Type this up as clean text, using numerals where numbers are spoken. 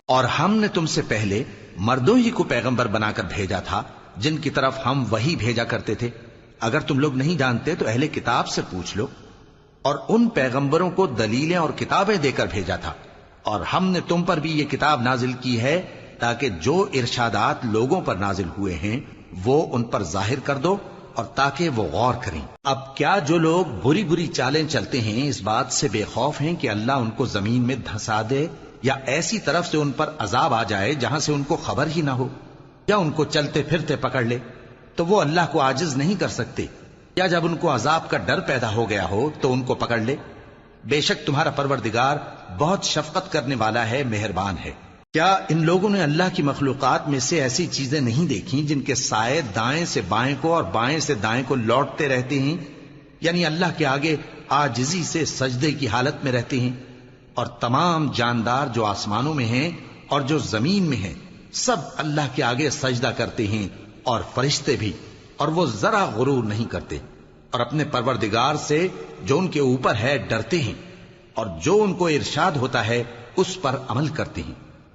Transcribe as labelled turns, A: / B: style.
A: اور ہم نے تم سے پہلے مردوں ہی کو پیغمبر بنا کر بھیجا تھا جن کی طرف ہم وہی بھیجا کرتے تھے۔ اگر تم لوگ نہیں جانتے تو اہل کتاب سے پوچھ لو۔ اور ان پیغمبروں کو دلیلیں اور کتابیں دے کر بھیجا تھا، اور ہم نے تم پر بھی یہ کتاب نازل کی ہے تاکہ جو ارشادات لوگوں پر نازل ہوئے ہیں وہ ان پر ظاہر کر دو، اور تاکہ وہ غور کریں۔ اب کیا جو لوگ بری بری چالیں چلتے ہیں اس بات سے بے خوف ہیں کہ اللہ ان کو زمین میں دھسا دے، یا ایسی طرف سے ان پر عذاب آ جائے جہاں سے ان کو خبر ہی نہ ہو، یا ان کو چلتے پھرتے پکڑ لے تو وہ اللہ کو عاجز نہیں کر سکتے، یا جب ان کو عذاب کا ڈر پیدا ہو گیا ہو تو ان کو پکڑ لے؟ بے شک تمہارا پروردگار بہت شفقت کرنے والا ہے، مہربان ہے۔ کیا ان لوگوں نے اللہ کی مخلوقات میں سے ایسی چیزیں نہیں دیکھی جن کے سائے دائیں سے بائیں کو اور بائیں سے دائیں کو لوٹتے رہتے ہیں، یعنی اللہ کے آگے عاجزی سے سجدے کی حالت میں رہتے ہیں؟ اور تمام جاندار جو آسمانوں میں ہیں اور جو زمین میں ہیں سب اللہ کے آگے سجدہ کرتے ہیں، اور فرشتے بھی، اور وہ ذرا غرور نہیں کرتے، اور اپنے پروردگار سے جو ان کے اوپر ہے ڈرتے ہیں، اور جو ان کو ارشاد ہوتا ہے اس پر عمل کرتے ہیں۔